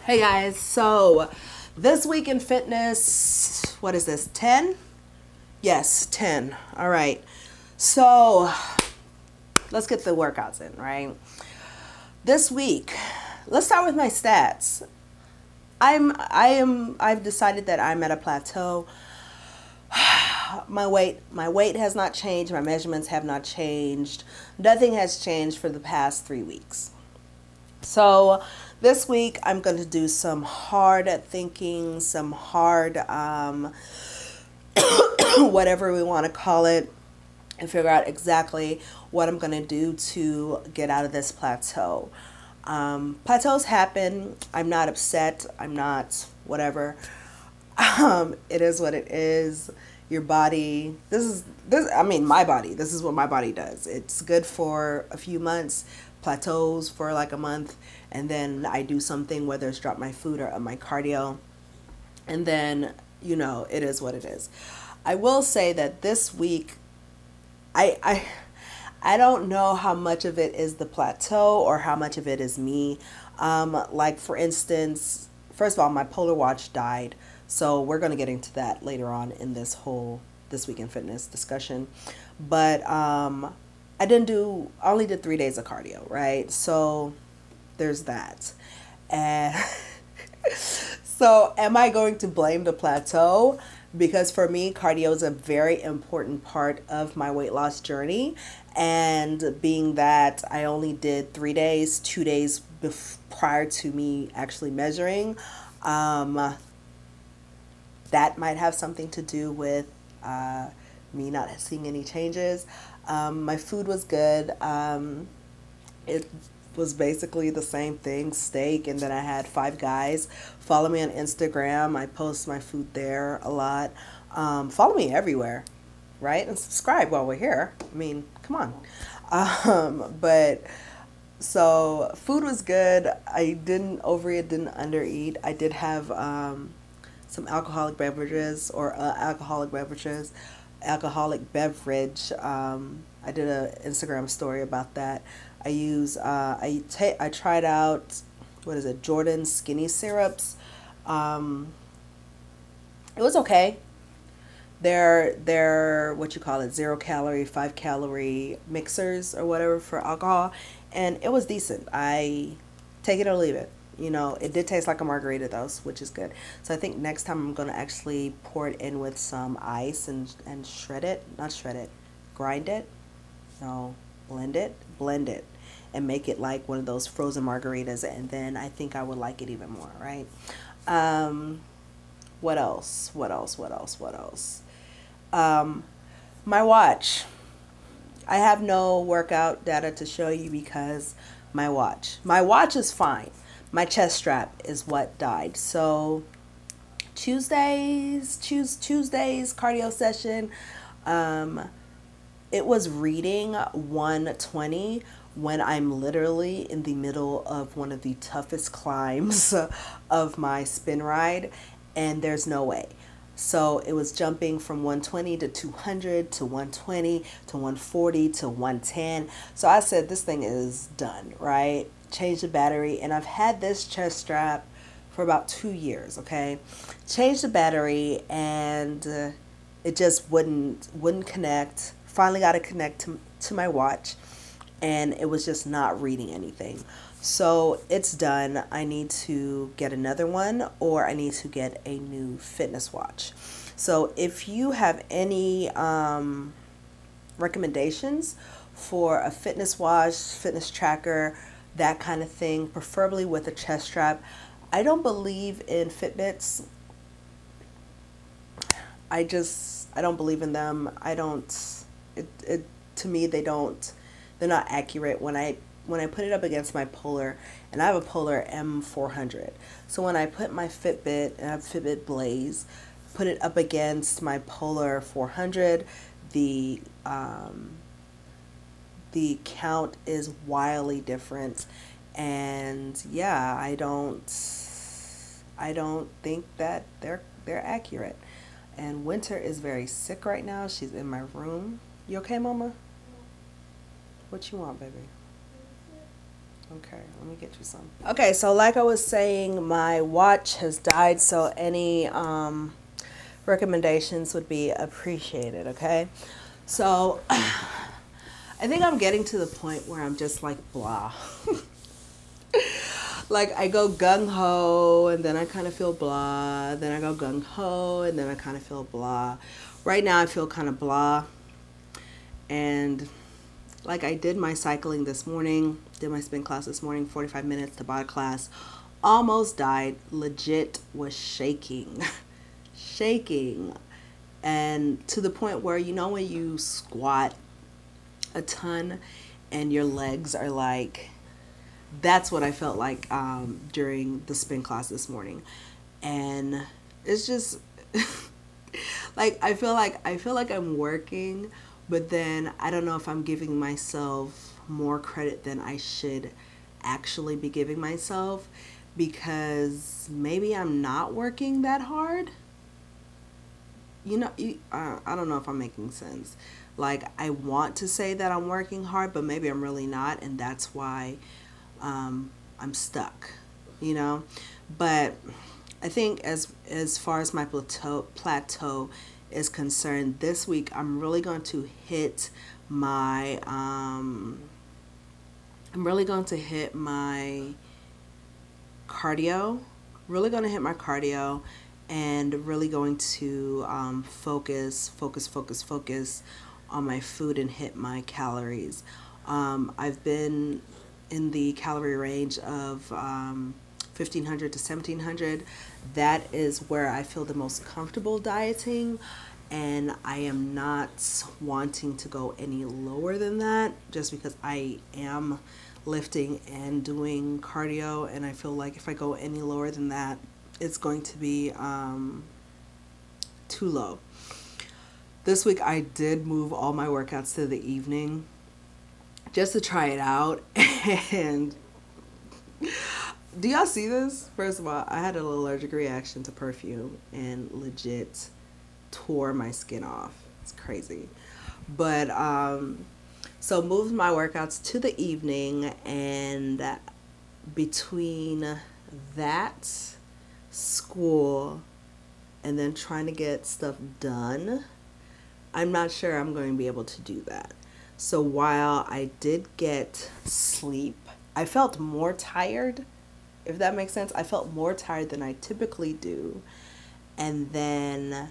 Hey guys, so this week in fitness, what is this, 10? Yes, 10. All right. So let's get the workouts in, right? This week, let's start with my stats. I've decided that I'm at a plateau. My weight has not changed. My measurements have not changed. Nothing has changed for the past 3 weeks. So this week I'm going to do some hard thinking, some hard whatever we want to call it, and figure out exactly what I'm going to do to get out of this plateau. Plateaus happen. I'm not upset. I'm not whatever. It is what it is. Your body, my body, this is what my body does. It's good for a few months, plateaus for like a month, and then I do something, whether it's drop my food or up my cardio, and then, it is what it is. I will say that this week, I don't know how much of it is the plateau or how much of it is me. Like for instance, first of all, my Polar Watch died. So we're going to get into that later on in this Week in Fitness discussion. But I only did 3 days of cardio, right? So there's that. And so am I going to blame the plateau? Because for me, cardio is a very important part of my weight loss journey. And being that I only did 3 days, 2 days prior to me actually measuring, that might have something to do with me not seeing any changes. My food was good. It was basically the same thing, steak, and then I had Five Guys. Follow me on Instagram. I post my food there a lot. Follow me everywhere, right? And subscribe while we're here. I mean, come on. But so food was good. I didn't overeat, didn't undereat. I did have some alcoholic beverages. I did an Instagram story about that. I tried out, Jordan skinny syrups. It was okay. They're 0 calorie, 5 calorie mixers or whatever for alcohol, and it was decent. I take it or leave it. It did taste like a margarita though, which is good. So I think next time I'm going to actually pour it in with some ice and grind it. No, blend it and make it like one of those frozen margaritas. And then I think I would like it even more, right? What else? My watch. I have no workout data to show you because my watch is fine. My chest strap is what died. So Tuesday's cardio session, it was reading 120 when I'm literally in the middle of one of the toughest climbs of my spin ride, and there's no way. So it was jumping from 120 to 200 to 120 to 140 to 110. So I said, this thing is done, right? Change the battery, and I've had this chest strap for about 2 years. Okay, changed the battery, and it just wouldn't connect. Finally got it connect to my watch, and it was just not reading anything. So it's done. I need to get another one, or I need to get a new fitness watch. So if you have any recommendations for a fitness watch, fitness tracker, that kind of thing, preferably with a chest strap. I don't believe in Fitbits. I don't believe in them. To me, they're not accurate. When I put it up against my Polar, and I have a Polar M400. So when I put my Fitbit, and I have Fitbit Blaze, put it up against my Polar 400, the count is wildly different, and yeah, I don't think that they're accurate. And Winter is very sick right now. She's in my room. You okay, Mama? What you want, baby? Okay, let me get you some. Okay, so like I was saying, my watch has died, so any recommendations would be appreciated, okay? So I think I'm getting to the point where I'm just like blah. Like I go gung-ho and then I kind of feel blah, then I go gung-ho and then I kind of feel blah. Right now I feel kind of blah, and like I did my cycling this morning, did my spin class this morning, 45 minutes, the body class, almost died, legit was shaking, shaking, and to the point where, you know, when you squat a ton and your legs are like, that's what I felt like during the spin class this morning. And it's just like I feel like I'm working, but then I don't know if I'm giving myself more credit than I should actually be giving myself, because maybe I'm not working that hard. You know, I don't know if I'm making sense. Like, I want to say that I'm working hard, but maybe I'm really not, and that's why I'm stuck, you know. But I think as far as my plateau is concerned, this week I'm really going to hit my cardio. Really going to hit my cardio, and really going to focus on my food and hit my calories. I've been in the calorie range of 1,500 to 1,700. That is where I feel the most comfortable dieting, and I am not wanting to go any lower than that, just because I am lifting and doing cardio, and I feel like if I go any lower than that, it's going to be too low. This week I did move all my workouts to the evening just to try it out. And do y'all see this? First of all, I had an allergic reaction to perfume and legit tore my skin off. It's crazy. But so moved my workouts to the evening, and between that, school, and then trying to get stuff done, I'm not sure I'm going to be able to do that. So while I did get sleep, I felt more tired, if that makes sense. I felt more tired than I typically do. And then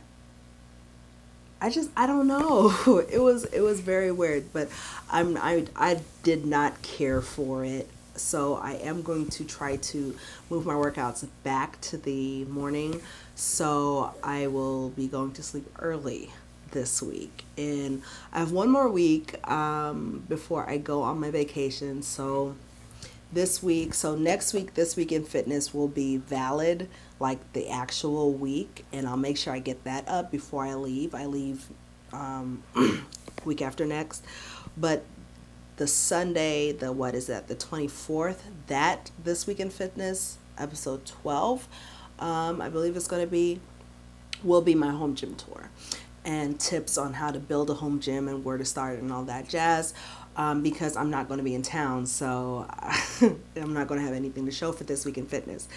I don't know. It was very weird, but I did not care for it. So I am going to try to move my workouts back to the morning. So I will be going to sleep early this week, and I have one more week before I go on my vacation. So next week, This Week in Fitness will be valid, like the actual week, and I'll make sure I get that up before I leave. I leave week after next, but the Sunday, the 24th, that This Week in Fitness, episode 12, I believe it's going to be, will be my home gym tour and tips on how to build a home gym and where to start and all that jazz, because I'm not going to be in town, so I'm not going to have anything to show for This Week in Fitness.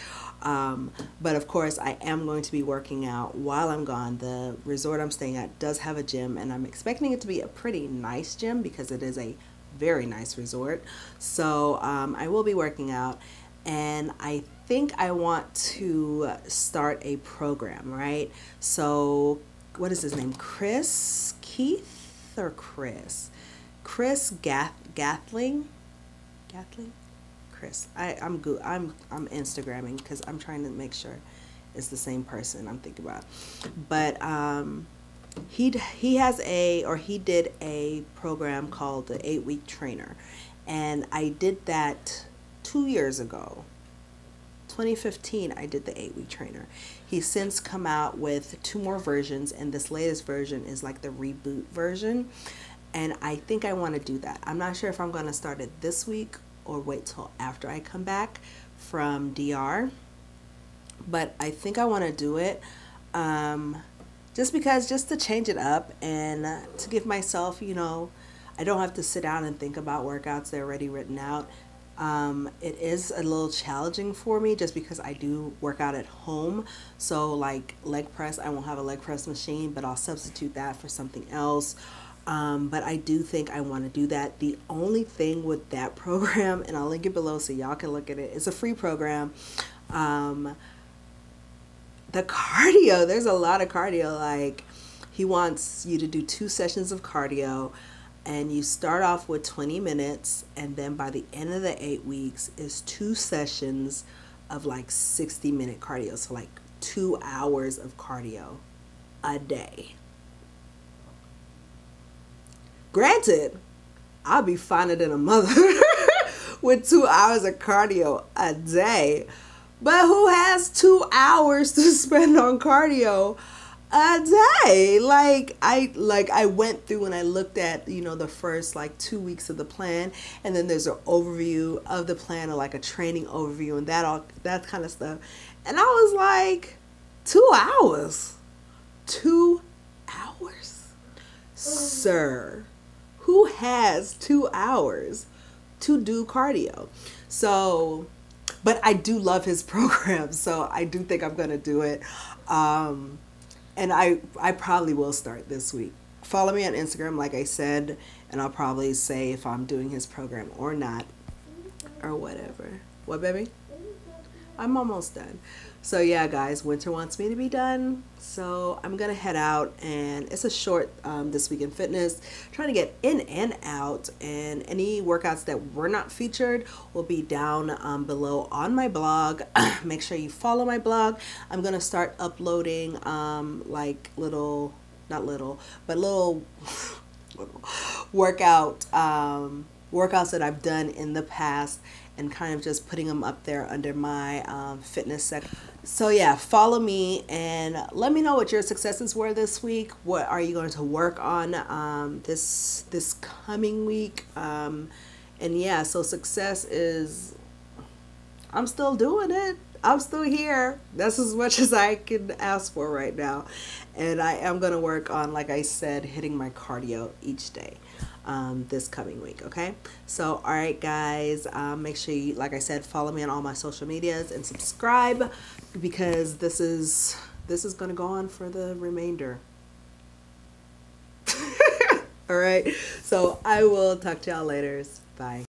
But of course, I am going to be working out while I'm gone. The resort I'm staying at does have a gym, and I'm expecting it to be a pretty nice gym because it is a very nice resort. So I will be working out, and I think I want to start a program, right? So what is his name? Kris Gethin? Kris. I'm Instagramming because I'm trying to make sure it's the same person I'm thinking about. But he did a program called the 8-Week Trainer, and I did that 2 years ago. 2015, I did the 8-Week Trainer. He's since come out with 2 more versions, and this latest version is like the reboot version, and I think I want to do that. I'm not sure if I'm going to start it this week or wait till after I come back from DR, but I think I want to do it just to change it up, and to give myself, I don't have to sit down and think about workouts. They're already written out. It is a little challenging for me just because I do work out at home. So like leg press, I won't have a leg press machine, but I'll substitute that for something else. But I do think I want to do that. The only thing with that program, and I'll link it below so y'all can look at it, it's a free program. The cardio, there's a lot of cardio. Like, he wants you to do 2 sessions of cardio, and you start off with 20 minutes, and then by the end of the 8 weeks is 2 sessions of like 60-minute cardio. So like 2 hours of cardio a day. Granted, I'll be finer than a mother with 2 hours of cardio a day. But who has 2 hours to spend on cardio a day? Like I went through and I looked at, you know, the first like 2 weeks of the plan, and then there's an overview of the plan, or like a training overview, and that kind of stuff. And I was like, 2 hours? 2 hours? Sir, who has 2 hours to do cardio? So, but I do love his program, so I do think I'm going to do it. And I probably will start this week. Follow me on Instagram, like I said, and I'll probably say if I'm doing his program or not, or whatever. What, baby? I'm almost done. So yeah, guys, winter wants me to be done, so I'm gonna head out, and it's a short this week in fitness, trying to get in and out, and any workouts that were not featured will be down below on my blog. Make sure you follow my blog. I'm gonna start uploading like little workouts that I've done in the past, and kind of just putting them up there under my fitness section. So yeah, follow me and let me know what your successes were this week. What are you going to work on this coming week? And yeah, so success is, I'm still doing it. I'm still here. That's as much as I can ask for right now. And I am going to work on, like I said, hitting my cardio each day this coming week. Okay, so all right, guys, make sure you, like I said, follow me on all my social medias and subscribe, because this is going to go on for the remainder. All right, so I will talk to y'all later. Bye.